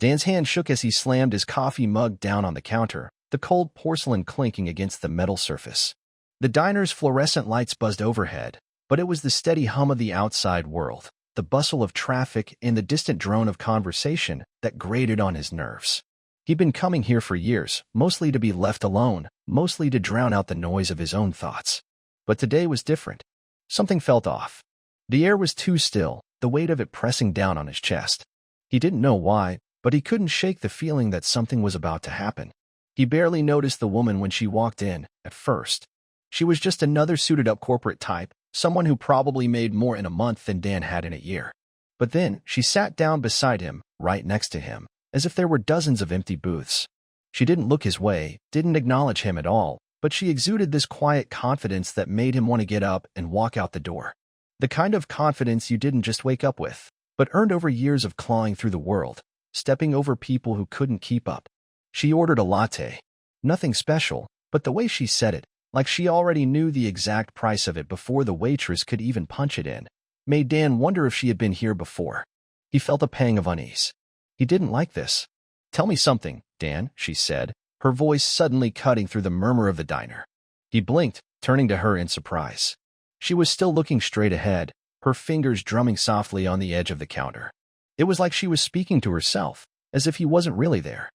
Dan's hand shook as he slammed his coffee mug down on the counter, the cold porcelain clinking against the metal surface. The diner's fluorescent lights buzzed overhead, but it was the steady hum of the outside world, the bustle of traffic, and the distant drone of conversation that grated on his nerves. He'd been coming here for years, mostly to be left alone, mostly to drown out the noise of his own thoughts. But today was different. Something felt off. The air was too still, the weight of it pressing down on his chest. He didn't know why, but he couldn't shake the feeling that something was about to happen. He barely noticed the woman when she walked in, at first. She was just another suited-up corporate type, someone who probably made more in a month than Dan had in a year. But then, she sat down beside him, right next to him, as if there were dozens of empty booths. She didn't look his way, didn't acknowledge him at all, but she exuded this quiet confidence that made him want to get up and walk out the door. The kind of confidence you didn't just wake up with, but earned over years of clawing through the world, stepping over people who couldn't keep up. She ordered a latte. Nothing special, but the way she said it, like she already knew the exact price of it before the waitress could even punch it in, made Dan wonder if she had been here before. He felt a pang of unease. He didn't like this. "Tell me something, Dan," she said, her voice suddenly cutting through the murmur of the diner. He blinked, turning to her in surprise. She was still looking straight ahead, her fingers drumming softly on the edge of the counter. It was like she was speaking to herself, as if he wasn't really there.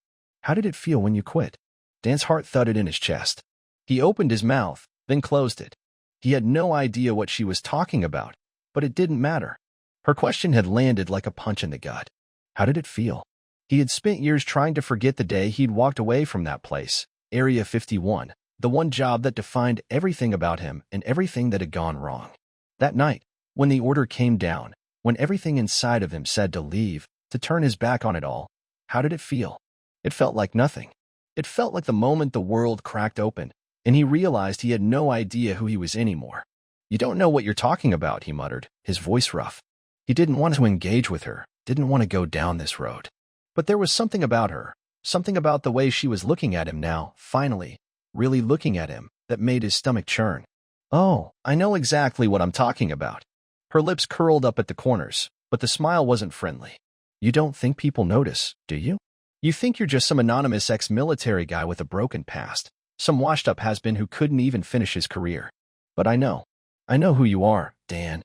"How did it feel when you quit?" Dan's heart thudded in his chest. He opened his mouth, then closed it. He had no idea what she was talking about, but it didn't matter. Her question had landed like a punch in the gut. How did it feel? He had spent years trying to forget the day he'd walked away from that place, Area 51, the one job that defined everything about him and everything that had gone wrong. That night, when the order came down, when everything inside of him said to leave, to turn his back on it all, how did it feel? It felt like nothing. It felt like the moment the world cracked open, and he realized he had no idea who he was anymore. "You don't know what you're talking about," he muttered, his voice rough. He didn't want to engage with her, didn't want to go down this road. But there was something about her, something about the way she was looking at him now, finally, really looking at him, that made his stomach churn. "Oh, I know exactly what I'm talking about." Her lips curled up at the corners, but the smile wasn't friendly. "You don't think people notice, do you? You think you're just some anonymous ex-military guy with a broken past, some washed-up has-been who couldn't even finish his career. But I know who you are, Dan."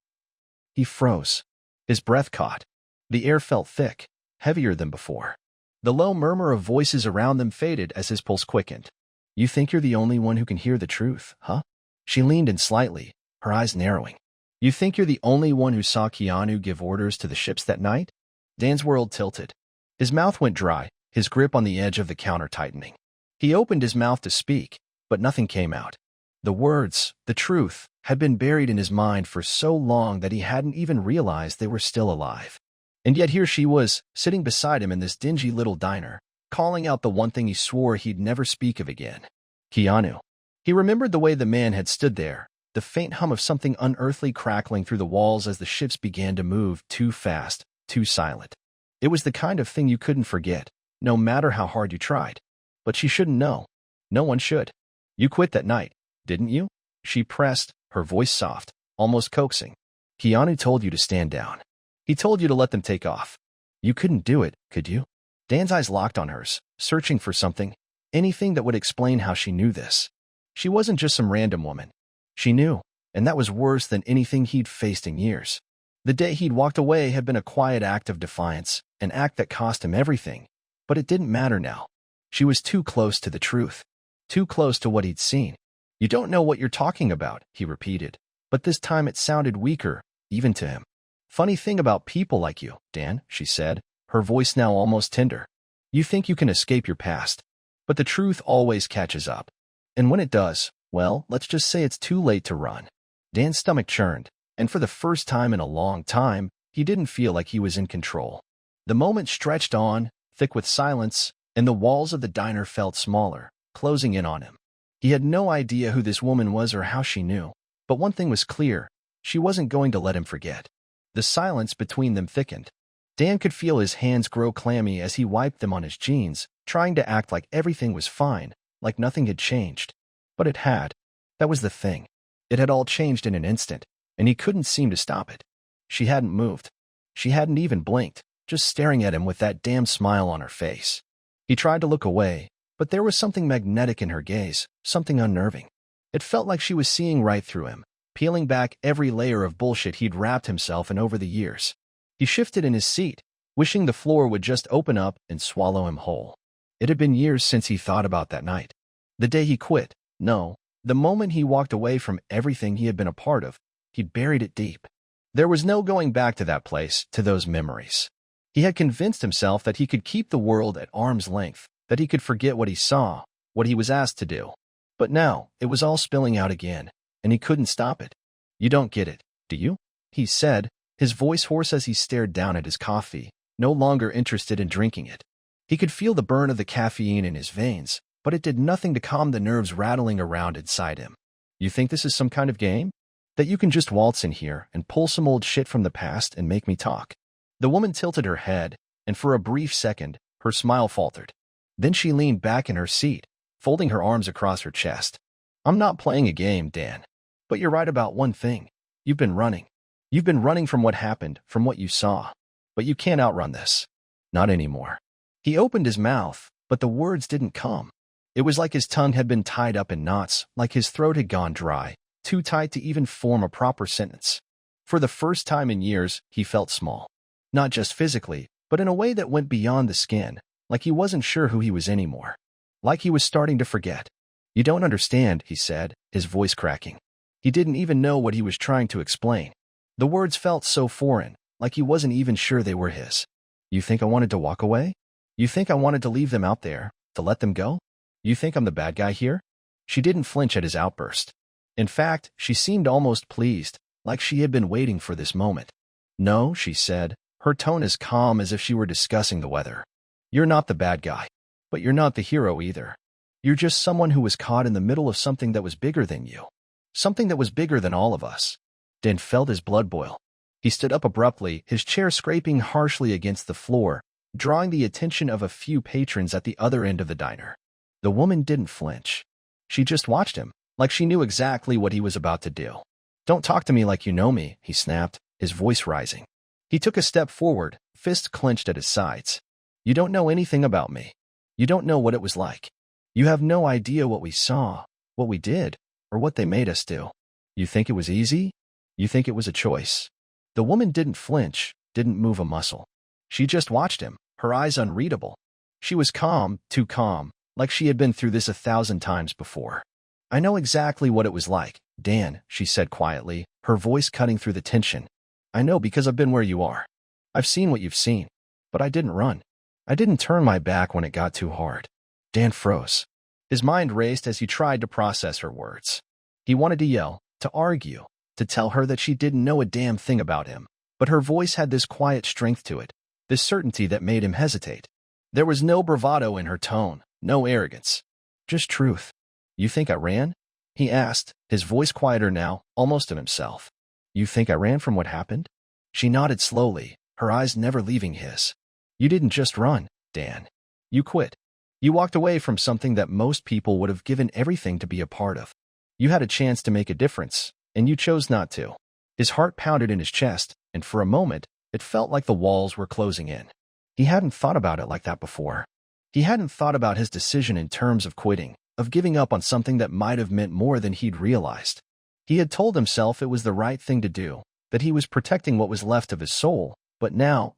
He froze. His breath caught. The air felt thick, heavier than before. The low murmur of voices around them faded as his pulse quickened. "You think you're the only one who can hear the truth, huh?" She leaned in slightly, her eyes narrowing. "You think you're the only one who saw Keanu give orders to the ships that night?" Dan's world tilted. His mouth went dry, his grip on the edge of the counter tightening. He opened his mouth to speak, but nothing came out. The words, the truth, had been buried in his mind for so long that he hadn't even realized they were still alive. And yet here she was, sitting beside him in this dingy little diner, calling out the one thing he swore he'd never speak of again. Keanu. He remembered the way the man had stood there, the faint hum of something unearthly crackling through the walls as the ships began to move, too fast, too silent. It was the kind of thing you couldn't forget, no matter how hard you tried. But she shouldn't know. No one should. "You quit that night, didn't you?" She pressed, her voice soft, almost coaxing. "Keanu told you to stand down. He told you to let them take off. You couldn't do it, could you?" Dan's eyes locked on hers, searching for something, anything that would explain how she knew this. She wasn't just some random woman. She knew, and that was worse than anything he'd faced in years. The day he'd walked away had been a quiet act of defiance, an act that cost him everything. But it didn't matter now. She was too close to the truth, too close to what he'd seen. "You don't know what you're talking about," he repeated, but this time it sounded weaker, even to him. "Funny thing about people like you, Dan," she said, her voice now almost tender. "You think you can escape your past, but the truth always catches up. And when it does, well, let's just say it's too late to run." Dan's stomach churned, and for the first time in a long time, he didn't feel like he was in control. The moment stretched on, thick with silence, and the walls of the diner felt smaller, closing in on him. He had no idea who this woman was or how she knew, but one thing was clear, she wasn't going to let him forget. The silence between them thickened. Dan could feel his hands grow clammy as he wiped them on his jeans, trying to act like everything was fine, like nothing had changed. But it had. That was the thing. It had all changed in an instant, and he couldn't seem to stop it. She hadn't moved. She hadn't even blinked. just staring at him with that damn smile on her face. He tried to look away, but there was something magnetic in her gaze, something unnerving. It felt like she was seeing right through him, peeling back every layer of bullshit he'd wrapped himself in over the years. He shifted in his seat, wishing the floor would just open up and swallow him whole. It had been years since he thought about that night. The day he quit. No, the moment he walked away from everything he had been a part of. He'd buried it deep. There was no going back to that place, to those memories. He had convinced himself that he could keep the world at arm's length, that he could forget what he saw, what he was asked to do. But now, it was all spilling out again, and he couldn't stop it. "You don't get it, do you?" he said, his voice hoarse as he stared down at his coffee, no longer interested in drinking it. He could feel the burn of the caffeine in his veins, but it did nothing to calm the nerves rattling around inside him. "You think this is some kind of game? That you can just waltz in here and pull some old shit from the past and make me talk?" The woman tilted her head, and for a brief second, her smile faltered. Then she leaned back in her seat, folding her arms across her chest. "I'm not playing a game, Dan. But you're right about one thing. You've been running. You've been running from what happened, from what you saw. But you can't outrun this. Not anymore." He opened his mouth, but the words didn't come. It was like his tongue had been tied up in knots, like his throat had gone dry, too tight to even form a proper sentence. For the first time in years, he felt small. Not just physically, but in a way that went beyond the skin, like he wasn't sure who he was anymore. Like he was starting to forget. "You don't understand," he said, his voice cracking. He didn't even know what he was trying to explain. The words felt so foreign, like he wasn't even sure they were his. "You think I wanted to walk away? You think I wanted to leave them out there, to let them go? You think I'm the bad guy here?" She didn't flinch at his outburst. In fact, she seemed almost pleased, like she had been waiting for this moment. "No," she said, her tone as calm as if she were discussing the weather. "You're not the bad guy. But you're not the hero either. You're just someone who was caught in the middle of something that was bigger than you. Something that was bigger than all of us." Dan felt his blood boil. He stood up abruptly, his chair scraping harshly against the floor, drawing the attention of a few patrons at the other end of the diner. The woman didn't flinch. She just watched him, like she knew exactly what he was about to do. "Don't talk to me like you know me," he snapped, his voice rising. He took a step forward, fists clenched at his sides. "You don't know anything about me. You don't know what it was like. You have no idea what we saw, what we did, or what they made us do. You think it was easy? You think it was a choice?" The woman didn't flinch, didn't move a muscle. She just watched him, her eyes unreadable. She was calm, too calm, like she had been through this 1,000 times before. "I know exactly what it was like, Dan," she said quietly, her voice cutting through the tension. "I know because I've been where you are. I've seen what you've seen. But I didn't run. I didn't turn my back when it got too hard." Dan froze. His mind raced as he tried to process her words. He wanted to yell, to argue, to tell her that she didn't know a damn thing about him. But her voice had this quiet strength to it, this certainty that made him hesitate. There was no bravado in her tone, no arrogance. Just truth. "You think I ran?" he asked, his voice quieter now, almost of himself. "You think I ran from what happened?" She nodded slowly, her eyes never leaving his. "You didn't just run, Dan. You quit. You walked away from something that most people would have given everything to be a part of. You had a chance to make a difference, and you chose not to." His heart pounded in his chest, and for a moment, it felt like the walls were closing in. He hadn't thought about it like that before. He hadn't thought about his decision in terms of quitting, of giving up on something that might have meant more than he'd realized. He had told himself it was the right thing to do, that he was protecting what was left of his soul, but now,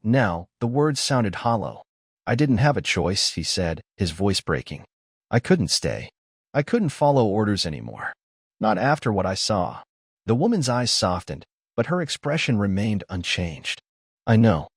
the words sounded hollow. "I didn't have a choice," he said, his voice breaking. "I couldn't stay. I couldn't follow orders anymore. Not after what I saw." The woman's eyes softened, but her expression remained unchanged. I know,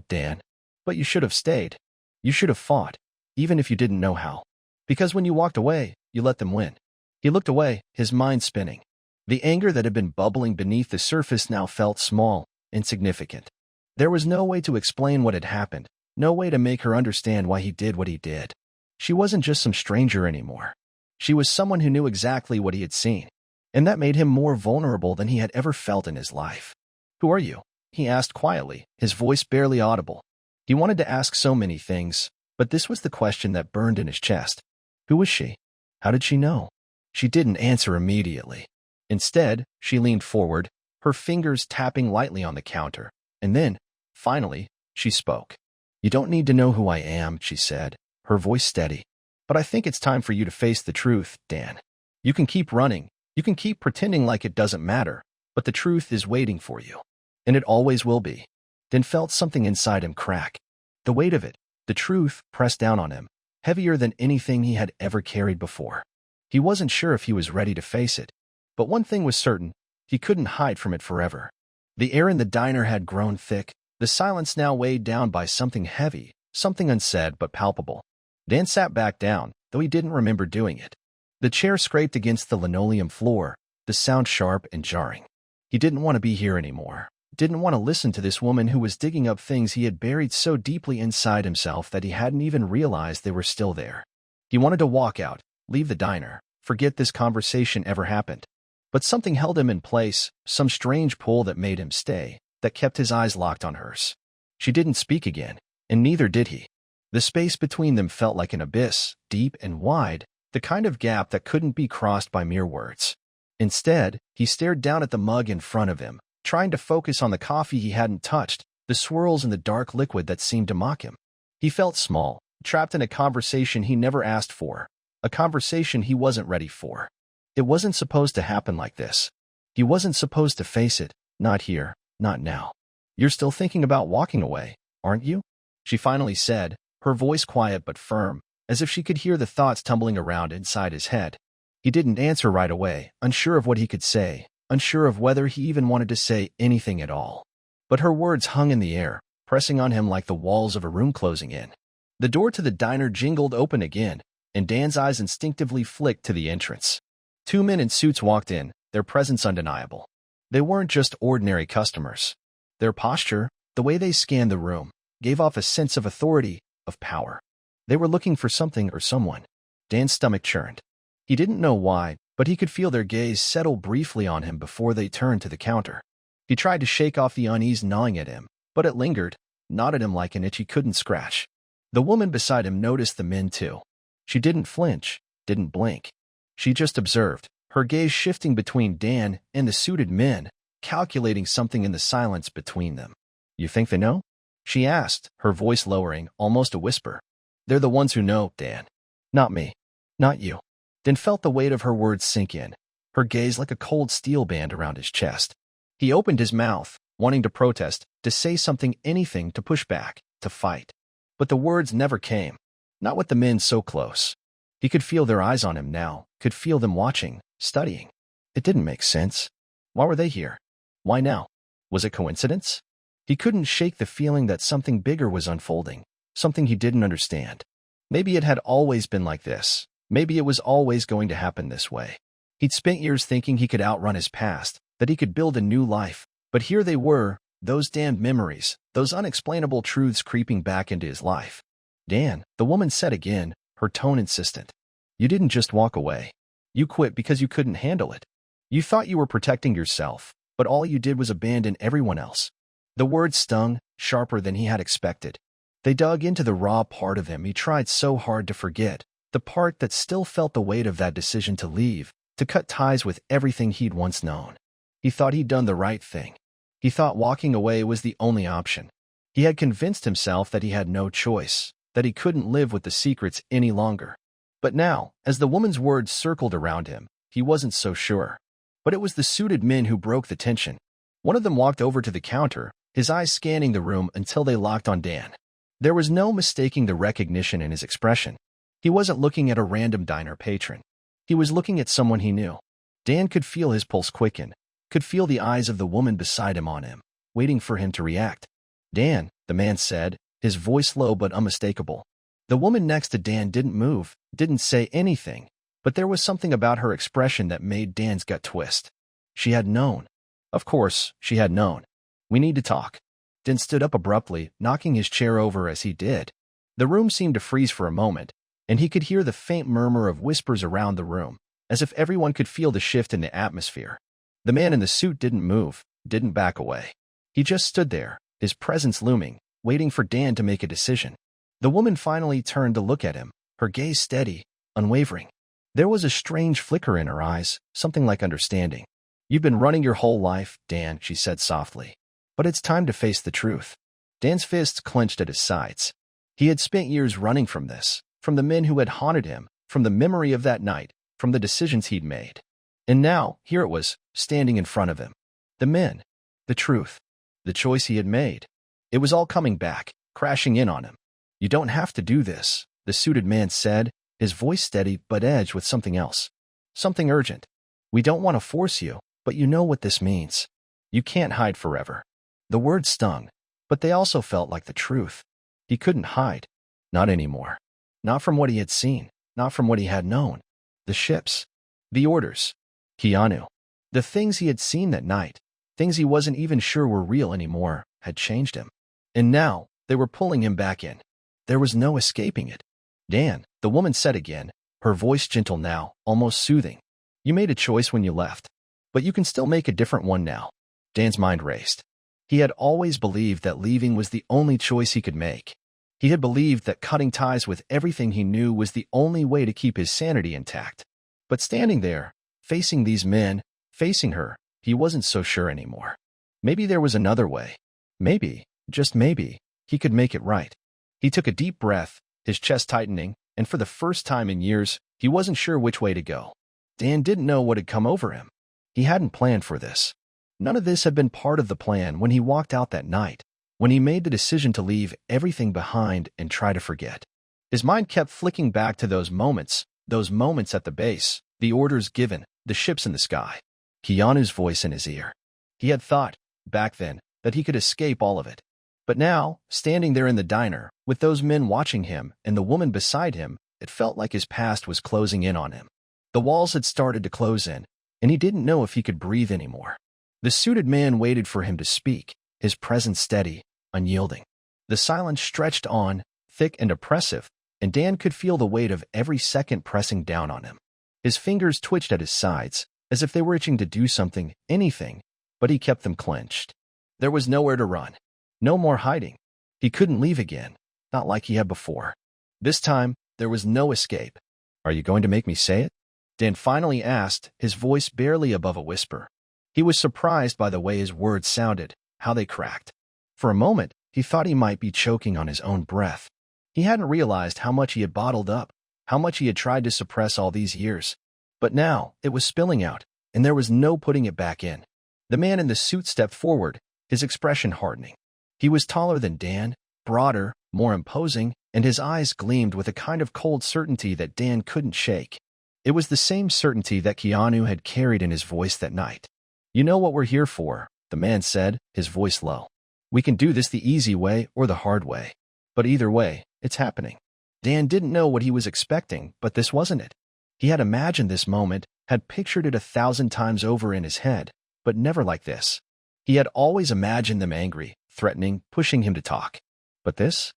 Dan. But you should have stayed. You should have fought, even if you didn't know how. Because when you walked away, you let them win." He looked away, his mind spinning. The anger that had been bubbling beneath the surface now felt small, insignificant. There was no way to explain what had happened, no way to make her understand why he did what he did. She wasn't just some stranger anymore. She was someone who knew exactly what he had seen, and that made him more vulnerable than he had ever felt in his life. "Who are you?" he asked quietly, his voice barely audible. He wanted to ask so many things, but this was the question that burned in his chest. Who was she? How did she know? She didn't answer immediately. Instead, she leaned forward, her fingers tapping lightly on the counter, and then, finally, she spoke. "You don't need to know who I am," she said, her voice steady. "But I think it's time for you to face the truth, Dan. You can keep running, you can keep pretending like it doesn't matter, but the truth is waiting for you. And it always will be." Dan felt something inside him crack. The weight of it, the truth, pressed down on him, heavier than anything he had ever carried before. He wasn't sure if he was ready to face it, but one thing was certain, he couldn't hide from it forever. The air in the diner had grown thick, the silence now weighed down by something heavy, something unsaid but palpable. Dan sat back down, though he didn't remember doing it. The chair scraped against the linoleum floor, the sound sharp and jarring. He didn't want to be here anymore. Didn't want to listen to this woman who was digging up things he had buried so deeply inside himself that he hadn't even realized they were still there. He wanted to walk out, leave the diner, forget this conversation ever happened. But something held him in place, some strange pull that made him stay, that kept his eyes locked on hers. She didn't speak again, and neither did he. The space between them felt like an abyss, deep and wide, the kind of gap that couldn't be crossed by mere words. Instead, he stared down at the mug in front of him, trying to focus on the coffee he hadn't touched, the swirls in the dark liquid that seemed to mock him. He felt small, trapped in a conversation he never asked for, a conversation he wasn't ready for. It wasn't supposed to happen like this. He wasn't supposed to face it, not here, not now. "You're still thinking about walking away, aren't you?" she finally said, her voice quiet but firm, as if she could hear the thoughts tumbling around inside his head. He didn't answer right away, unsure of what he could say, unsure of whether he even wanted to say anything at all. But her words hung in the air, pressing on him like the walls of a room closing in. The door to the diner jingled open again, and Dan's eyes instinctively flicked to the entrance. Two men in suits walked in, their presence undeniable. They weren't just ordinary customers. Their posture, the way they scanned the room, gave off a sense of authority, of power. They were looking for something or someone. Dan's stomach churned. He didn't know why, but he could feel their gaze settle briefly on him before they turned to the counter. He tried to shake off the unease gnawing at him, but it lingered, gnawed at him like an itch he couldn't scratch. The woman beside him noticed the men too. She didn't flinch, didn't blink. She just observed, her gaze shifting between Dan and the suited men, calculating something in the silence between them. "You think they know?" she asked, her voice lowering, almost a whisper. "They're the ones who know, Dan. Not me. Not you." Dan felt the weight of her words sink in, her gaze like a cold steel band around his chest. He opened his mouth, wanting to protest, to say something, anything, to push back, to fight. But the words never came, not with the men so close. He could feel their eyes on him now, could feel them watching, studying. It didn't make sense. Why were they here? Why now? Was it coincidence? He couldn't shake the feeling that something bigger was unfolding, something he didn't understand. Maybe it had always been like this. Maybe it was always going to happen this way. He'd spent years thinking he could outrun his past, that he could build a new life, but here they were, those damned memories, those unexplainable truths creeping back into his life. "Dan," the woman said again, her tone insistent. "You didn't just walk away. You quit because you couldn't handle it. You thought you were protecting yourself, but all you did was abandon everyone else." The words stung, sharper than he had expected. They dug into the raw part of him he tried so hard to forget, the part that still felt the weight of that decision to leave, to cut ties with everything he'd once known. He thought he'd done the right thing. He thought walking away was the only option. He had convinced himself that he had no choice, that he couldn't live with the secrets any longer. But now, as the woman's words circled around him, he wasn't so sure. But it was the suited men who broke the tension. One of them walked over to the counter, his eyes scanning the room until they locked on Dan. There was no mistaking the recognition in his expression. He wasn't looking at a random diner patron. He was looking at someone he knew. Dan could feel his pulse quicken, could feel the eyes of the woman beside him on him, waiting for him to react. "Dan," the man said, his voice low but unmistakable. The woman next to Dan didn't move, didn't say anything, but there was something about her expression that made Dan's gut twist. She had known. Of course, she had known. "We need to talk." Dan stood up abruptly, knocking his chair over as he did. The room seemed to freeze for a moment, and he could hear the faint murmur of whispers around the room, as if everyone could feel the shift in the atmosphere. The man in the suit didn't move, didn't back away. He just stood there, his presence looming, waiting for Dan to make a decision. The woman finally turned to look at him, her gaze steady, unwavering. There was a strange flicker in her eyes, something like understanding. "You've been running your whole life, Dan," she said softly. "But it's time to face the truth. Dan's fists clenched at his sides. He had spent years running from this, from the men who had haunted him, from the memory of that night, from the decisions he'd made. And now, here it was, standing in front of him. The men, the truth, the choice he had made. It was all coming back, crashing in on him. "You don't have to do this," the suited man said, his voice steady but edged with something else. Something urgent. "We don't want to force you, but you know what this means. You can't hide forever." The words stung, but they also felt like the truth. He couldn't hide. Not anymore. Not from what he had seen, not from what he had known. The ships. The orders. Keanu. The things he had seen that night, things he wasn't even sure were real anymore, had changed him. And now, they were pulling him back in. There was no escaping it. "Dan," the woman said again, her voice gentle now, almost soothing. "You made a choice when you left, but you can still make a different one now." Dan's mind raced. He had always believed that leaving was the only choice he could make. He had believed that cutting ties with everything he knew was the only way to keep his sanity intact. But standing there, facing these men, facing her, he wasn't so sure anymore. Maybe there was another way. Maybe, just maybe, he could make it right. He took a deep breath, his chest tightening, and for the first time in years, he wasn't sure which way to go. Dan didn't know what had come over him. He hadn't planned for this. None of this had been part of the plan when he walked out that night, when he made the decision to leave everything behind and try to forget. His mind kept flicking back to those moments at the base, the orders given, the ships in the sky. Keanu's voice in his ear. He had thought, back then, that he could escape all of it. But now, standing there in the diner, with those men watching him and the woman beside him, it felt like his past was closing in on him. The walls had started to close in, and he didn't know if he could breathe anymore. The suited man waited for him to speak, his presence steady, unyielding. The silence stretched on, thick and oppressive, and Dan could feel the weight of every second pressing down on him. His fingers twitched at his sides, as if they were itching to do something, anything, but he kept them clenched. There was nowhere to run. No more hiding. He couldn't leave again, not like he had before. This time, there was no escape. "Are you going to make me say it?" Dan finally asked, his voice barely above a whisper. He was surprised by the way his words sounded, how they cracked. For a moment, he thought he might be choking on his own breath. He hadn't realized how much he had bottled up, how much he had tried to suppress all these years. But now, it was spilling out, and there was no putting it back in. The man in the suit stepped forward, his expression hardening. He was taller than Dan, broader, more imposing, and his eyes gleamed with a kind of cold certainty that Dan couldn't shake. It was the same certainty that Keanu had carried in his voice that night. "You know what we're here for," the man said, his voice low. "We can do this the easy way or the hard way. But either way, it's happening." Dan didn't know what he was expecting, but this wasn't it. He had imagined this moment, had pictured it 1,000 times over in his head, but never like this. He had always imagined them angry, threatening, pushing him to talk. But this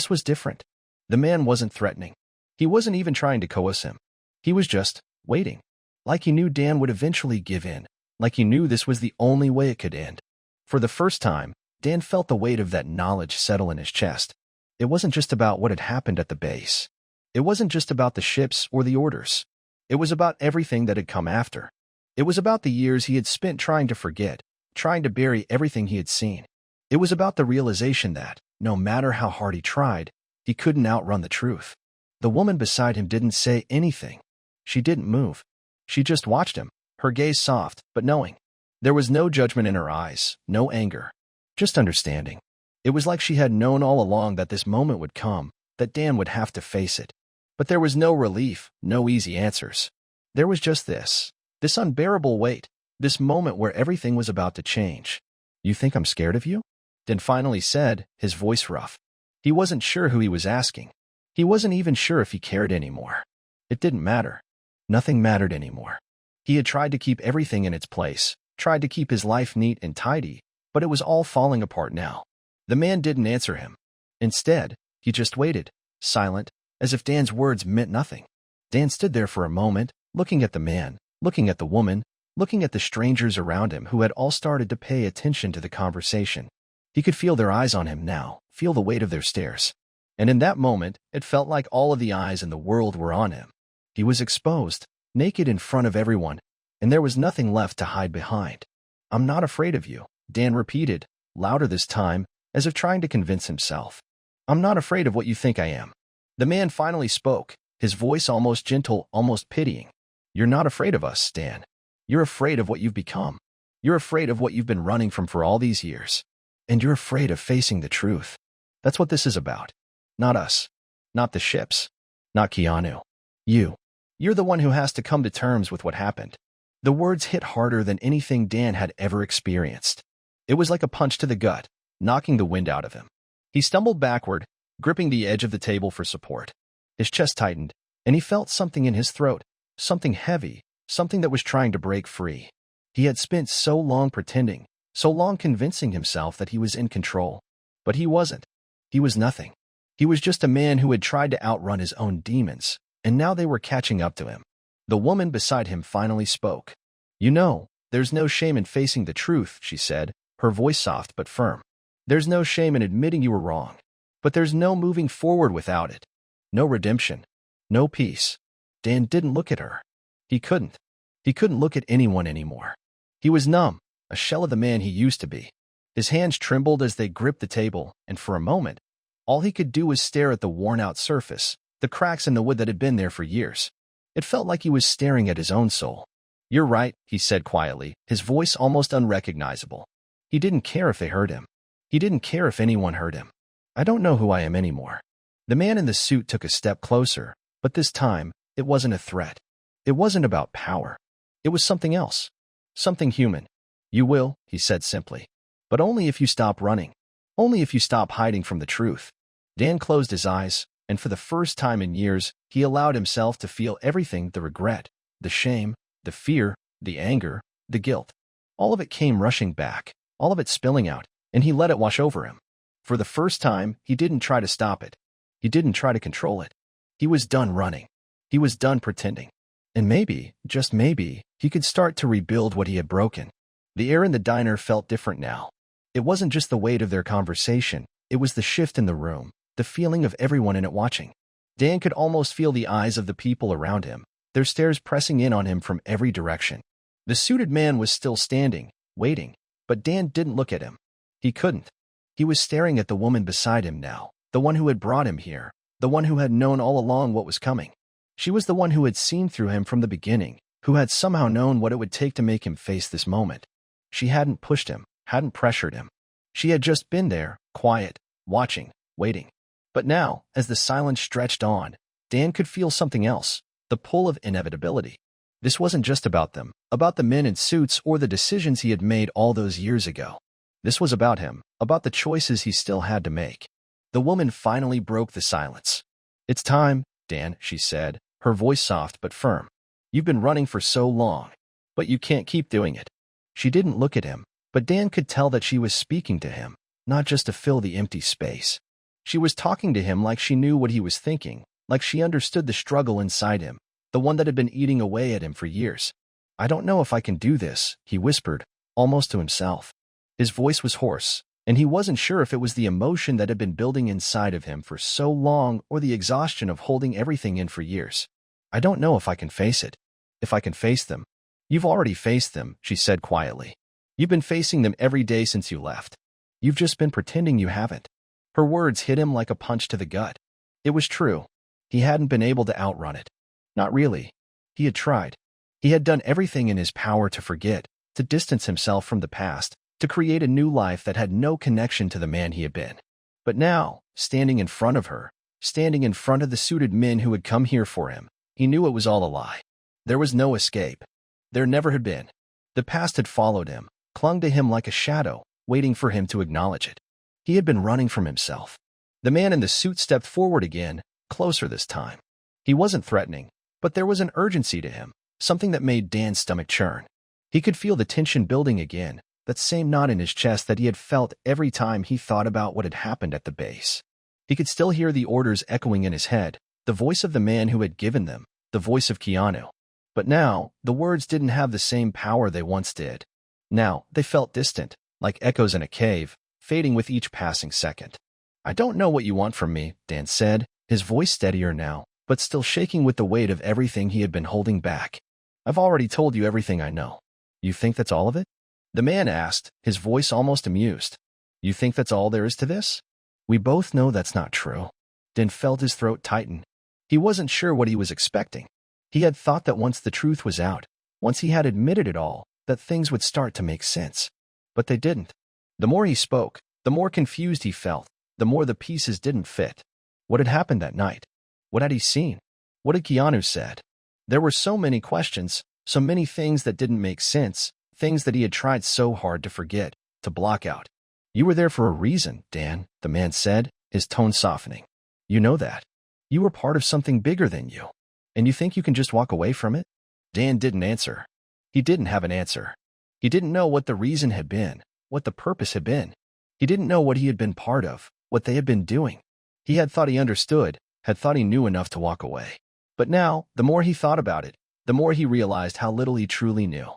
was different. The man wasn't threatening. He wasn't even trying to coerce him. He was just waiting. Like he knew Dan would eventually give in. Like he knew this was the only way it could end. For the first time, Dan felt the weight of that knowledge settle in his chest. It wasn't just about what had happened at the base. It wasn't just about the ships or the orders. It was about everything that had come after. It was about the years he had spent trying to forget, trying to bury everything he had seen. It was about the realization that, no matter how hard he tried, he couldn't outrun the truth. The woman beside him didn't say anything. She didn't move. She just watched him, her gaze soft but knowing. There was no judgment in her eyes, no anger, just understanding. It was like she had known all along that this moment would come, that Dan would have to face it. But there was no relief, no easy answers. There was just this unbearable weight, this moment where everything was about to change. "You think I'm scared of you?" Dan finally said, his voice rough. He wasn't sure who he was asking. He wasn't even sure if he cared anymore. It didn't matter. Nothing mattered anymore. He had tried to keep everything in its place, tried to keep his life neat and tidy, but it was all falling apart now. The man didn't answer him. Instead, he just waited, silent, as if Dan's words meant nothing. Dan stood there for a moment, looking at the man, looking at the woman, looking at the strangers around him who had all started to pay attention to the conversation. He could feel their eyes on him now, feel the weight of their stares. And in that moment, it felt like all of the eyes in the world were on him. He was exposed, naked in front of everyone, and there was nothing left to hide behind. "I'm not afraid of you," Dan repeated, louder this time, as if trying to convince himself. "I'm not afraid of what you think I am." The man finally spoke, his voice almost gentle, almost pitying. "You're not afraid of us, Dan. You're afraid of what you've become. You're afraid of what you've been running from for all these years. And you're afraid of facing the truth. That's what this is about. Not us. Not the ships. Not Keanu. You. You're the one who has to come to terms with what happened." The words hit harder than anything Dan had ever experienced. It was like a punch to the gut, knocking the wind out of him. He stumbled backward, gripping the edge of the table for support. His chest tightened, and he felt something in his throat, something heavy, something that was trying to break free. He had spent so long pretending, so long convincing himself that he was in control. But he wasn't. He was nothing. He was just a man who had tried to outrun his own demons, and now they were catching up to him. The woman beside him finally spoke. "You know, there's no shame in facing the truth," she said, her voice soft but firm. "There's no shame in admitting you were wrong. But there's no moving forward without it. No redemption. No peace." Dan didn't look at her. He couldn't. He couldn't look at anyone anymore. He was numb, a shell of the man he used to be. His hands trembled as they gripped the table, and for a moment, all he could do was stare at the worn-out surface, the cracks in the wood that had been there for years. It felt like he was staring at his own soul. "You're right," he said quietly, his voice almost unrecognizable. He didn't care if they heard him. He didn't care if anyone heard him. "I don't know who I am anymore." The man in the suit took a step closer, but this time, it wasn't a threat. It wasn't about power. It was something else. Something human. "You will," he said simply. "But only if you stop running. Only if you stop hiding from the truth." Dan closed his eyes, and for the first time in years, he allowed himself to feel everything: the regret, the shame, the fear, the anger, the guilt. All of it came rushing back, all of it spilling out, and he let it wash over him. For the first time, he didn't try to stop it. He didn't try to control it. He was done running. He was done pretending. And maybe, just maybe, he could start to rebuild what he had broken. The air in the diner felt different now. It wasn't just the weight of their conversation, it was the shift in the room, the feeling of everyone in it watching. Dan could almost feel the eyes of the people around him, their stares pressing in on him from every direction. The suited man was still standing, waiting, but Dan didn't look at him. He couldn't. He was staring at the woman beside him now, the one who had brought him here, the one who had known all along what was coming. She was the one who had seen through him from the beginning, who had somehow known what it would take to make him face this moment. She hadn't pushed him, hadn't pressured him. She had just been there, quiet, watching, waiting. But now, as the silence stretched on, Dan could feel something else, the pull of inevitability. This wasn't just about them, about the men in suits or the decisions he had made all those years ago. This was about him, about the choices he still had to make. The woman finally broke the silence. "It's time, Dan," she said, her voice soft but firm. "You've been running for so long, but you can't keep doing it." She didn't look at him, but Dan could tell that she was speaking to him, not just to fill the empty space. She was talking to him like she knew what he was thinking, like she understood the struggle inside him, the one that had been eating away at him for years. "I don't know if I can do this," he whispered, almost to himself. His voice was hoarse, and he wasn't sure if it was the emotion that had been building inside of him for so long or the exhaustion of holding everything in for years. "I don't know if I can face it. If I can face them." "You've already faced them," she said quietly. "You've been facing them every day since you left. You've just been pretending you haven't." Her words hit him like a punch to the gut. It was true. He hadn't been able to outrun it. Not really. He had tried. He had done everything in his power to forget, to distance himself from the past, to create a new life that had no connection to the man he had been. But now, standing in front of her, standing in front of the suited men who had come here for him, he knew it was all a lie. There was no escape. There never had been. The past had followed him, clung to him like a shadow, waiting for him to acknowledge it. He had been running from himself. The man in the suit stepped forward again, closer this time. He wasn't threatening, but there was an urgency to him, something that made Dan's stomach churn. He could feel the tension building again, that same knot in his chest that he had felt every time he thought about what had happened at the base. He could still hear the orders echoing in his head, the voice of the man who had given them, the voice of Keanu. But now, the words didn't have the same power they once did. Now, they felt distant, like echoes in a cave, fading with each passing second. "I don't know what you want from me," Dan said, his voice steadier now, but still shaking with the weight of everything he had been holding back. "I've already told you everything I know." "You think that's all of it?" the man asked, his voice almost amused. You think that's all there is to this? We both know that's not true. Dan felt his throat tighten. He wasn't sure what he was expecting. He had thought that once the truth was out, once he had admitted it all, that things would start to make sense. But they didn't. The more he spoke, the more confused he felt, the more the pieces didn't fit. What had happened that night? What had he seen? What had Keanu said? There were so many questions, so many things that didn't make sense, things that he had tried so hard to forget, to block out. You were there for a reason, Dan, the man said, his tone softening. You know that. You were part of something bigger than you. And you think you can just walk away from it? Dan didn't answer. He didn't have an answer. He didn't know what the reason had been, what the purpose had been. He didn't know what he had been part of, what they had been doing. He had thought he understood, had thought he knew enough to walk away. But now, the more he thought about it, the more he realized how little he truly knew.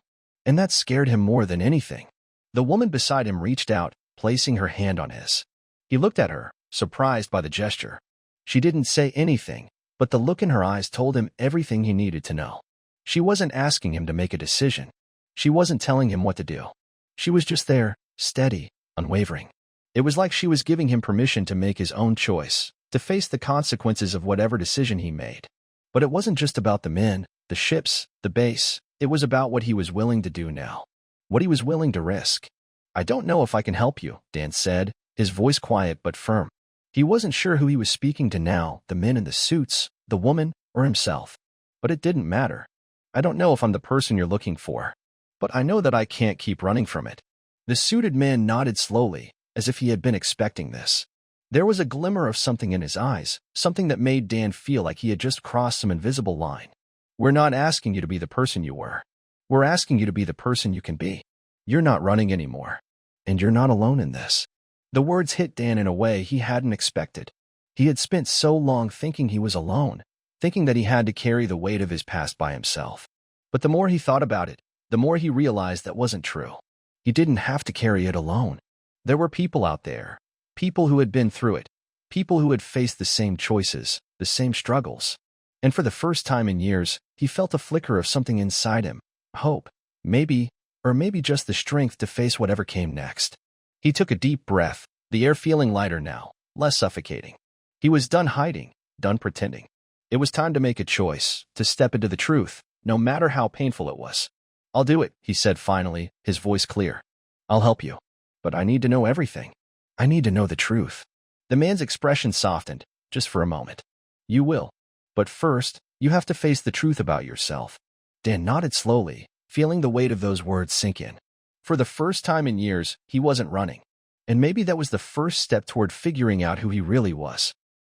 And that scared him more than anything. The woman beside him reached out, placing her hand on his. He looked at her, surprised by the gesture. She didn't say anything, but the look in her eyes told him everything he needed to know. She wasn't asking him to make a decision. She wasn't telling him what to do. She was just there, steady, unwavering. It was like she was giving him permission to make his own choice, to face the consequences of whatever decision he made. But it wasn't just about the men, the ships, the base. It was about what he was willing to do now. What he was willing to risk. I don't know if I can help you, Dan said, his voice quiet but firm. He wasn't sure who he was speaking to now, the men in the suits, the woman, or himself. But it didn't matter. I don't know if I'm the person you're looking for. But I know that I can't keep running from it. The suited man nodded slowly, as if he had been expecting this. There was a glimmer of something in his eyes, something that made Dan feel like he had just crossed some invisible line. We're not asking you to be the person you were. We're asking you to be the person you can be. You're not running anymore. And you're not alone in this. The words hit Dan in a way he hadn't expected. He had spent so long thinking he was alone, thinking that he had to carry the weight of his past by himself. But the more he thought about it, the more he realized that wasn't true. He didn't have to carry it alone. There were people out there, people who had been through it, people who had faced the same choices, the same struggles. And for the first time in years, he felt a flicker of something inside him, hope, maybe, or maybe just the strength to face whatever came next. He took a deep breath, the air feeling lighter now, less suffocating. He was done hiding, done pretending. It was time to make a choice, to step into the truth, no matter how painful it was. I'll do it, he said finally, his voice clear. I'll help you. But I need to know everything. I need to know the truth. The man's expression softened, just for a moment. You will. But first, you have to face the truth about yourself. Dan nodded slowly, feeling the weight of those words sink in. For the first time in years, he wasn't running. And maybe that was the first step toward figuring out who he really was.